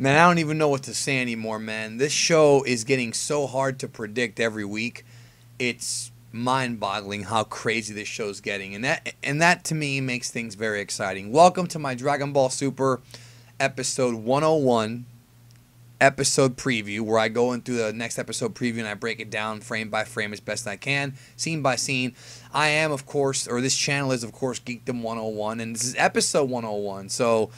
Man, I don't even know what to say anymore, man. This show is getting so hard to predict every week. It's mind-boggling how crazy this show's getting, and that to me makes things very exciting. Welcome to my Dragon Ball Super episode 101 episode preview, where I go into the next episode preview and I break it down frame by frame as best I can, scene by scene. I am, of course, or this channel is, of course, Geekdom 101, and this is episode 101, so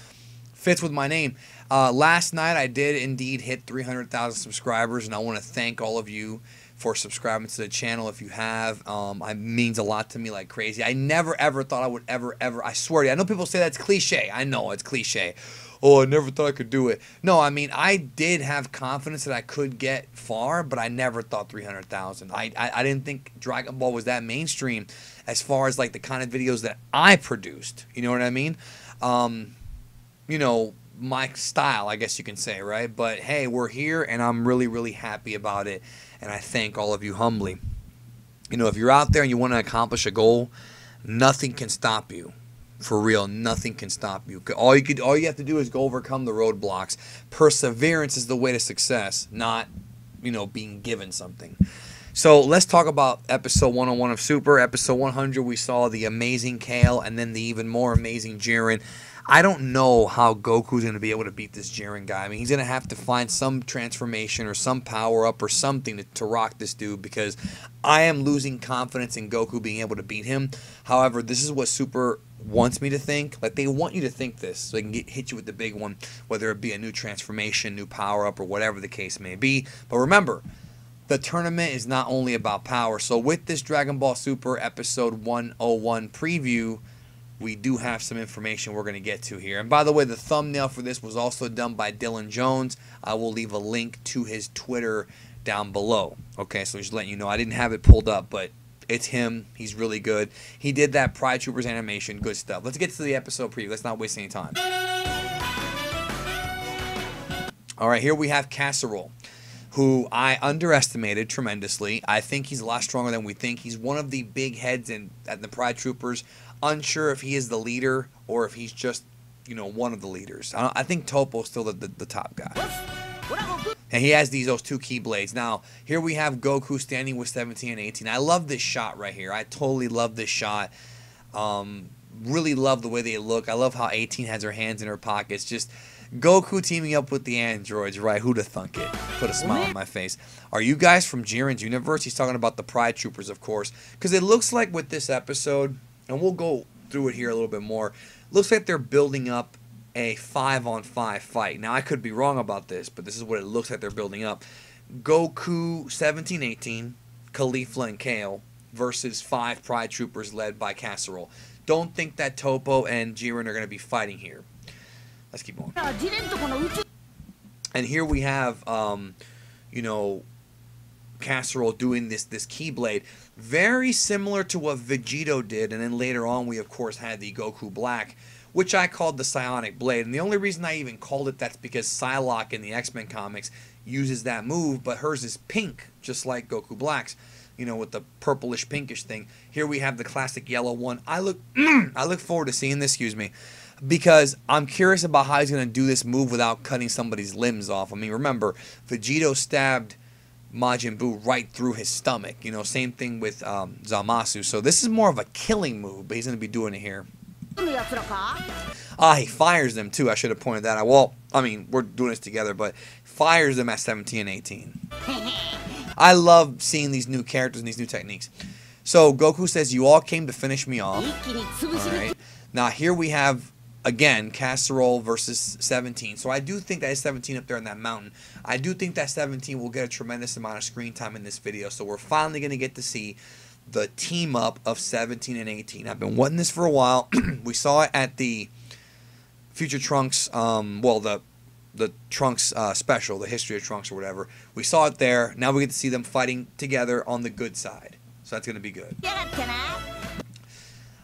fits with my name. Last night I did indeed hit 300,000 subscribers, and I want to thank all of you for subscribing to the channel. If you have, it means a lot to me like crazy. I never ever thought I would ever, I swear to you, I know people say that's cliche. I know it's cliche. Oh, I never thought I could do it. No, I mean, I did have confidence that I could get far, but I never thought 300,000. I didn't think Dragon Ball was that mainstream as far as like the kind of videos that I produced. You know what I mean? You know, my style, I guess you can say, right? But hey, we're here, and I'm really, really happy about it, and I thank all of you humbly. You know, if you're out there and you want to accomplish a goal, nothing can stop you. For real, nothing can stop you. All you have to do is go overcome the roadblocks. Perseverance is the way to success, not, you know, being given something. So let's talk about episode 101 of Super. Episode 100, we saw the amazing Kale and then the even more amazing Jiren. I don't know how Goku's going to be able to beat this Jiren guy. I mean, he's going to have to find some transformation or some power-up or something to rock this dude, because I am losing confidence in Goku being able to beat him. However, this is what Super wants me to think. Like, they want you to think this so they can hit you with the big one, whether it be a new transformation, new power-up, or whatever the case may be. But remember, the tournament is not only about power. So with this Dragon Ball Super episode 101 preview, we do have some information we're going to get to here. And by the way, the thumbnail for this was also done by Dylan Jones. I will leave a link to his Twitter down below. Okay, so just letting you know, I didn't have it pulled up, but it's him. He's really good. He did that Pride Troopers animation. Good stuff. Let's get to the episode preview. Let's not waste any time. All right, here we have Kahserhal, who I underestimated tremendously. I think he's a lot stronger than we think. He's one of the big heads at the Pride Troopers. Unsure if he is the leader or if he's just, you know, one of the leaders. I think Toppo's still the top guy. And he has those two Keyblades. Now, here we have Goku standing with 17 and 18. I love this shot right here. I totally love this shot. Really love the way they look. I love how 18 has her hands in her pockets. Just Goku teaming up with the androids, right? Who'd have thunk it? Put a smile on my face. Are you guys from Jiren's universe? He's talking about the Pride Troopers, of course. Because it looks like with this episode, and we'll go through it here a little bit more, looks like they're building up a 5-on-5 fight. Now, I could be wrong about this, but this is what it looks like they're building up. Goku, 17, 18, Caulifla, and Kale versus 5 Pride Troopers led by Kahserhal. Don't think that Toppo and Jiren are going to be fighting here. Let's keep going. And here we have, you know, Kahserhal doing this Keyblade, very similar to what Vegito did, and then later on we of course had the Goku Black, which I called the Psionic Blade. And the only reason I even called it that's because Psylocke in the X-Men comics uses that move, but hers is pink, just like Goku Black's, you know, with the purplish pinkish thing. Here we have the classic yellow one. I look forward to seeing this, excuse me, because I'm curious about how he's going to do this move without cutting somebody's limbs off. I mean, remember, Vegito stabbed Majin Buu right through his stomach. You know, same thing with Zamasu. So this is more of a killing move, but he's going to be doing it here. He fires them too. I should have pointed that out. Well, I mean, we're doing this together, but fires them at 17 and 18. I love seeing these new characters and these new techniques. So Goku says, "You all came to finish me off." All right. Now here we have, again, Kahserhal versus 17. So I do think that is 17 up there in that mountain. I do think that 17 will get a tremendous amount of screen time in this video. So we're finally going to get to see the team up of 17 and 18. I've been wanting this for a while. We saw it at the Future Trunks, well, the Trunks special, the History of Trunks or whatever. We saw it there. Now we get to see them fighting together on the good side. So that's going to be good.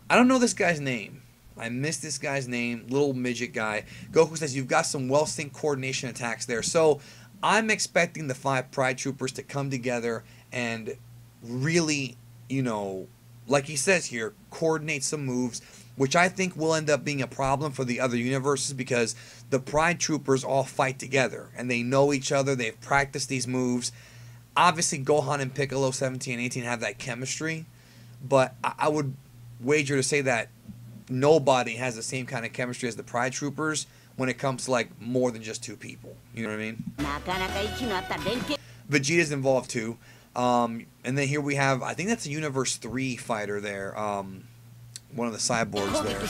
I don't know this guy's name. I missed this guy's name, little midget guy. Goku says, "You've got some well-synced coordination attacks there." So I'm expecting the 5 Pride Troopers to come together and really, you know, like he says here, coordinate some moves, which I think will end up being a problem for the other universes because the Pride Troopers all fight together and they know each other. They've practiced these moves. Obviously, Gohan and Piccolo 17 and 18 have that chemistry, but I would wager to say that nobody has the same kind of chemistry as the Pride Troopers when it comes to like more than just two people. You know what I mean? Vegeta's involved too. And then here we have, I think that's a Universe 3 fighter there. One of the cyborgs there.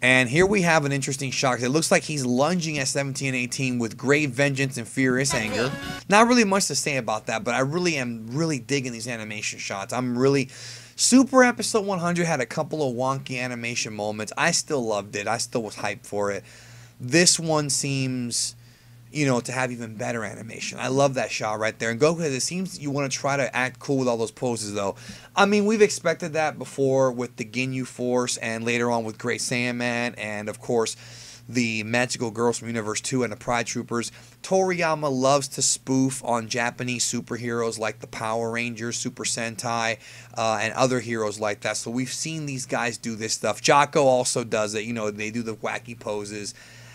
And here we have an interesting shot. It looks like he's lunging at 17 and 18 with great vengeance and furious anger. Not really much to say about that, but I really am digging these animation shots. Super Episode 100 had a couple of wonky animation moments. I still loved it. I still was hyped for it. This one seems, you know, to have even better animation. I love that shot right there. And Goku, it seems you want to try to act cool with all those poses, though. I mean, we've expected that before with the Ginyu Force and later on with Great Saiyan Man and, of course, the Magical Girls from Universe 2 and the Pride Troopers. Toriyama loves to spoof on Japanese superheroes like the Power Rangers, Super Sentai, and other heroes like that. So we've seen these guys do this stuff. Jocko also does it. You know, they do the wacky poses.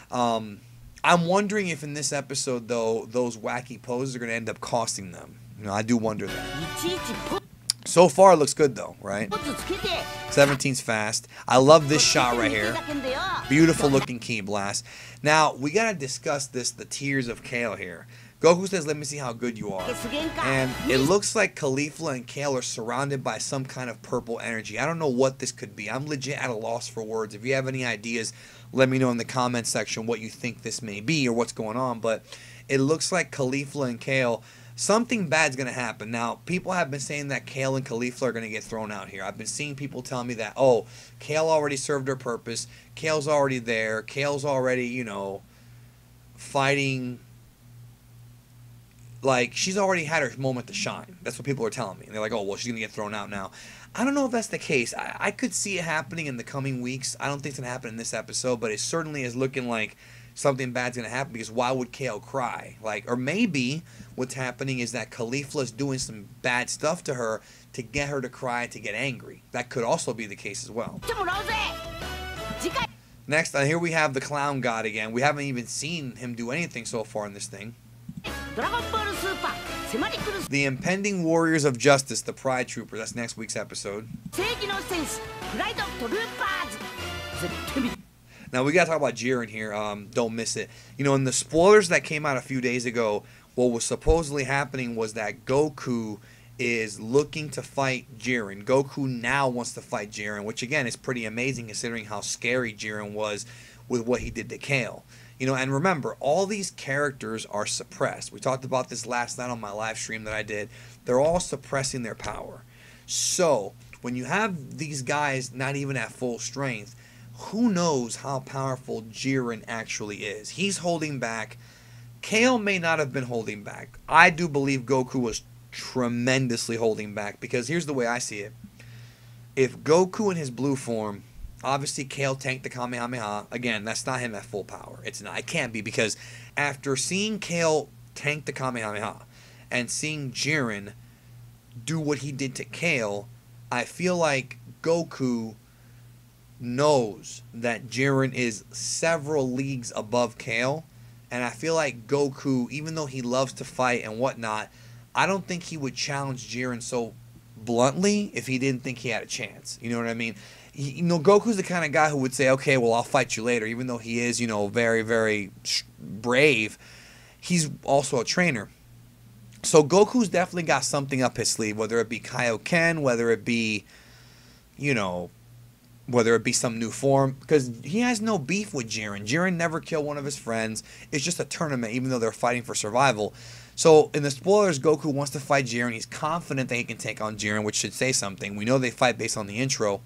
I'm wondering if in this episode, though, those wacky poses are going to end up costing them. You know, I do wonder that. So far, it looks good, though, right? 17's fast. I love this shot right here. Beautiful looking Ki Blast. Now, we got to discuss this, the tears of Kale here. Goku says, let me see how good you are. And it looks like Caulifla and Kale are surrounded by some kind of purple energy. I don't know what this could be. I'm legit at a loss for words. If you have any ideas, let me know in the comment section what you think this may be or what's going on. But it looks like Caulifla and Kale, something bad's going to happen. Now, people have been saying that Kale and Caulifla are going to get thrown out here. I've been seeing people tell me that, oh, Kale already served her purpose. Kale's already there. Kale's already, you know, fighting. Like, she's already had her moment to shine. That's what people are telling me. And they're like, oh, well, she's going to get thrown out now. I don't know if that's the case. I could see it happening in the coming weeks. I don't think it's going to happen in this episode, but it certainly is looking like something bad's going to happen because why would Kale cry? Like, or maybe what's happening is that Caulifla's doing some bad stuff to her to get her to cry, to get angry. That could also be the case as well. Next, here we have the Clown God again. We haven't even seen him do anything so far in this thing. The Impending Warriors of Justice, the Pride Troopers. That's next week's episode. Now, we got to talk about Jiren here. Don't miss it. You know, in the spoilers that came out a few days ago, what was supposedly happening was that Goku is looking to fight Jiren. Goku now wants to fight Jiren, which, again, is pretty amazing considering how scary Jiren was with what he did to Kale. You know, and remember, all these characters are suppressed. We talked about this last night on my live stream that I did. They're all suppressing their power. So, when you have these guys not even at full strength, who knows how powerful Jiren actually is? He's holding back. Kale may not have been holding back. I do believe Goku was tremendously holding back because here's the way I see it. If Goku in his blue form, obviously Kale tanked the Kamehameha. Again, that's not him at full power. It's not. It can't be because after seeing Kale tank the Kamehameha and seeing Jiren do what he did to Kale, I feel like Goku knows that Jiren is several leagues above Kale. And I feel like Goku, even though he loves to fight and whatnot, I don't think he would challenge Jiren so bluntly if he didn't think he had a chance. You know what I mean? You know, Goku's the kind of guy who would say, okay, well, I'll fight you later. Even though he is, you know, very, very brave, he's also a trainer. So Goku's definitely got something up his sleeve, whether it be Kaioken, whether it be, you know, whether it be some new form, because he has no beef with Jiren. Jiren never killed one of his friends. It's just a tournament, even though they're fighting for survival. So in the spoilers, Goku wants to fight Jiren. He's confident that he can take on Jiren, which should say something. We know they fight based on the intro.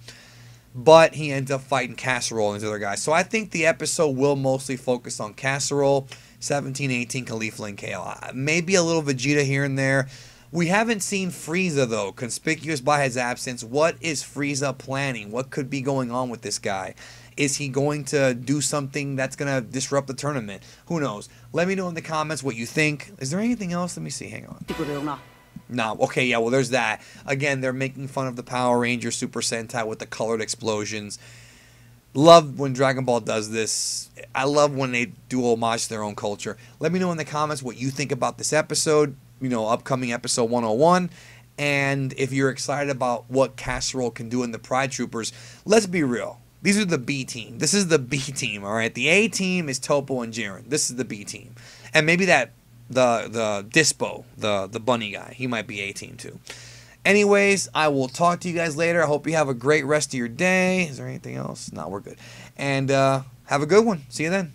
But he ends up fighting Kahserhal and these other guys. So I think the episode will mostly focus on Kahserhal, 17, 18, Caulifla, and Kale. Maybe a little Vegeta here and there. We haven't seen Frieza, though, conspicuous by his absence. What is Frieza planning? What could be going on with this guy? Is he going to do something that's going to disrupt the tournament? Who knows? Let me know in the comments what you think. Is there anything else? Let me see. Hang on. No. Okay, yeah, well, there's that. Again, they're making fun of the Power Rangers Super Sentai with the colored explosions. Love when Dragon Ball does this. I love when they do homage to their own culture. Let me know in the comments what you think about this episode, upcoming episode 101. And if you're excited about what Kahserhal can do in the Pride Troopers, let's be real. These are the B team. This is the B team, all right? The A team is Toppo and Jiren. This is the B team. And maybe the Dispo, the bunny guy, he might be A team too. Anyways, I will talk to you guys later. I hope you have a great rest of your day. Is there anything else? No, we're good. And have a good one. See you then.